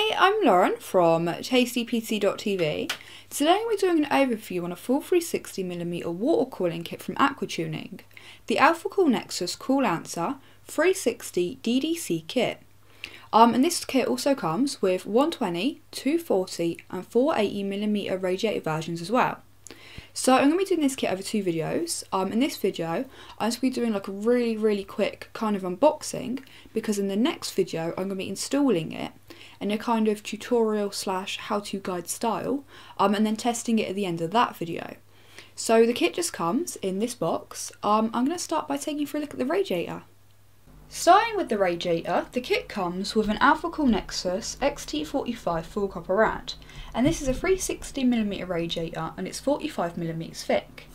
Hi, I'm Lauren from tastypc.tv. Today we're doing an overview on a full 360mm water cooling kit from Aquatuning, the Alphacool NexXxoS Cool Answer 360 DDC kit. And this kit also comes with 120, 240 and 480mm radiator versions as well. So I'm going to be doing this kit over two videos. In this video I'm going to be doing like a really quick kind of unboxing, because in the next video I'm going to be installing it in a kind of tutorial / how-to guide style, and then testing it at the end of that video. So the kit just comes in this box. I'm going to start by taking you for a look at the radiator. Starting with the radiator, the kit comes with an Alphacool NexXxoS XT45 full copper rad, and this is a 360mm radiator and it's 45mm thick,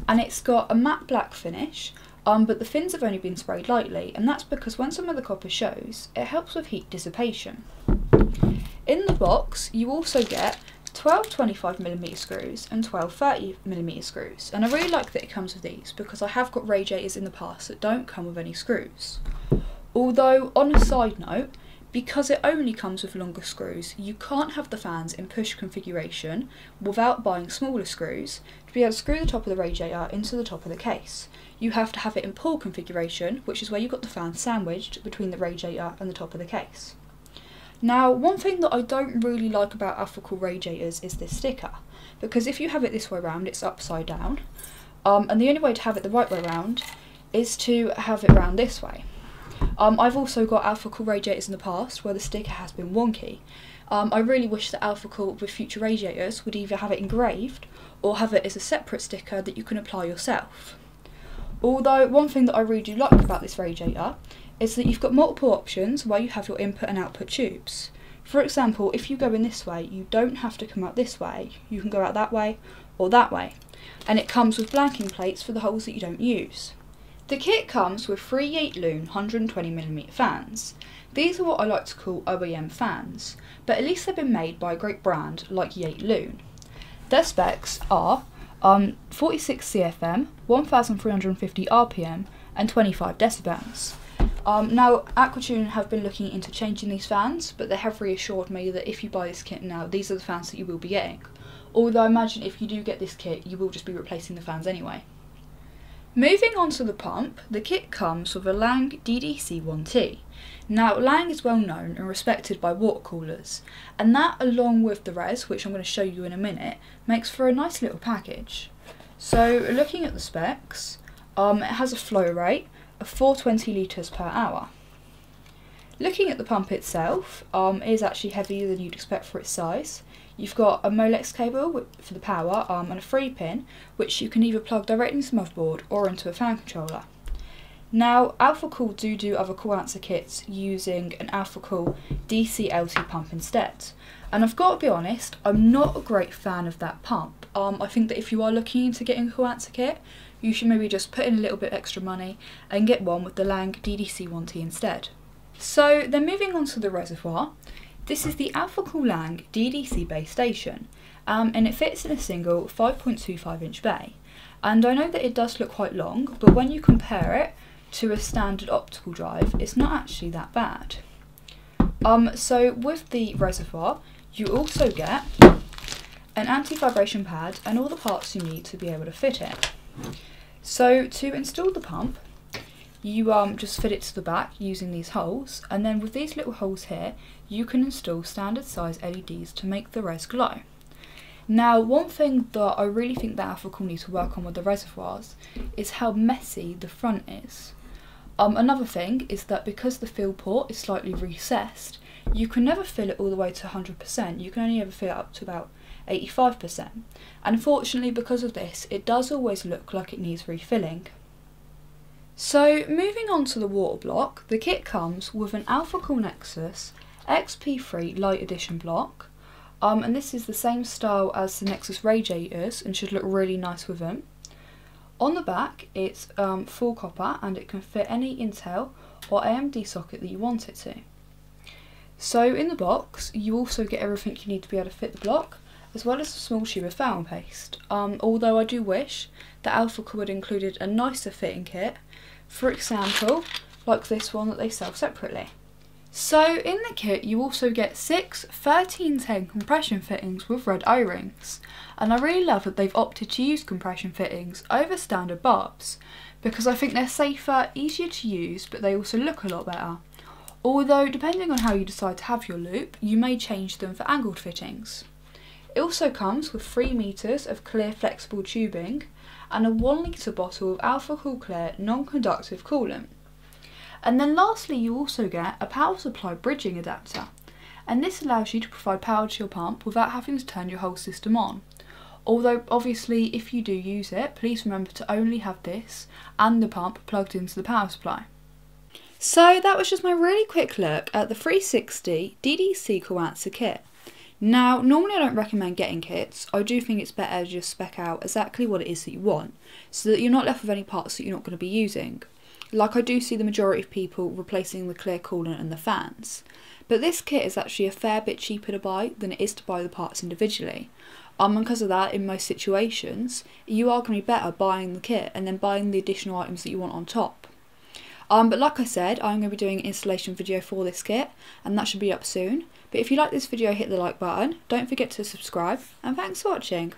and it's got a matte black finish, but the fins have only been sprayed lightly, and that's because when some of the copper shows, it helps with heat dissipation. In the box you also get 12 25mm screws and 12 30mm screws, and I really like that it comes with these because I have got radiators in the past that don't come with any screws. Although, on a side note, because it only comes with longer screws, you can't have the fans in push configuration without buying smaller screws to be able to screw the top of the radiator into the top of the case. You have to have it in pull configuration, which is where you've got the fan sandwiched between the radiator and the top of the case. Now, one thing that I don't really like about Alphacool radiators is this sticker, because if you have it this way around, it's upside down, and the only way to have it the right way around is to have it round this way. I've also got Alphacool radiators in the past where the sticker has been wonky. I really wish that Alphacool with future radiators would either have it engraved or have it as a separate sticker that you can apply yourself. Although one thing that I really do like about this radiator is that you've got multiple options where you have your input and output tubes. For example, if you go in this way, you don't have to come out this way, you can go out that way or that way, and it comes with blanking plates for the holes that you don't use. The kit comes with 3 Yateloon 120mm fans. These are what I like to call OEM fans, but at least they've been made by a great brand like Yateloon. Their specs are 46 CFM, 1350 RPM and 25 decibels. Now, Aquatuning have been looking into changing these fans, but they have reassured me that if you buy this kit now, these are the fans that you will be getting. Although I imagine if you do get this kit, you will just be replacing the fans anyway. Moving on to the pump, the kit comes with a Lang DDC 1T. Now, Lang is well known and respected by water coolers, and that, along with the res, which I'm going to show you in a minute, makes for a nice little package. So, looking at the specs, it has a flow rate of 420 litres per hour. Looking at the pump itself, it is actually heavier than you'd expect for its size. You've got a Molex cable for the power and a 3-pin, which you can either plug directly into the motherboard or into a fan controller. Now, Alphacool do other cool answer kits using an Alphacool DC LT pump instead, and I've got to be honest, I'm not a great fan of that pump. I think that if you are looking into getting a cool answer kit, you should maybe just put in a little bit extra money and get one with the Lang DDC 1T instead. So then moving on to the reservoir, this is the Alphacool Lang DDC base station, and it fits in a single 5.25 inch bay. And I know that it does look quite long, but when you compare it to a standard optical drive, it's not actually that bad. So with the reservoir, you also get an anti-vibration pad and all the parts you need to be able to fit it. So to install the pump, you just fit it to the back using these holes, and then with these little holes here you can install standard size LEDs to make the res glow. Now, one thing that I really think that Alphacool need to work on with the reservoirs is how messy the front is. Another thing is that because the fill port is slightly recessed, you can never fill it all the way to 100%, you can only ever fill it up to about 85%, and unfortunately because of this it does always look like it needs refilling. So moving on to the water block, the kit comes with an Alphacool NexXxoS XP3 Light Edition block, and this is the same style as the NexXxoS radiators and should look really nice with them. On the back it's full copper and it can fit any Intel or AMD socket that you want it to. So in the box you also get everything you need to be able to fit the block, as well as a small tube of fountain paste, although I do wish that Alphacool had included a nicer fitting kit, for example like this one that they sell separately. So in the kit you also get 6 1310 compression fittings with red O-rings, and I really love that they've opted to use compression fittings over standard barbs, because I think they're safer, easier to use, but they also look a lot better. Although depending on how you decide to have your loop, you may change them for angled fittings. It also comes with 3 meters of clear flexible tubing and a 1 litre bottle of Alphacool Clear non-conductive coolant. And then lastly you also get a power supply bridging adapter, and this allows you to provide power to your pump without having to turn your whole system on. Although obviously if you do use it, please remember to only have this and the pump plugged into the power supply. So that was just my really quick look at the 360 DDC cool answer kit. Now normally I don't recommend getting kits. I do think it's better to just spec out exactly what it is that you want, so that you're not left with any parts that you're not going to be using. Like I do see the majority of people replacing the clear coolant and the fans. But this kit is actually a fair bit cheaper to buy than it is to buy the parts individually. And because of that, in most situations, you are going to be better buying the kit and then buying the additional items that you want on top. But like I said, I'm going to be doing an installation video for this kit, and that should be up soon. But if you like this video, hit the like button, don't forget to subscribe, and thanks for watching.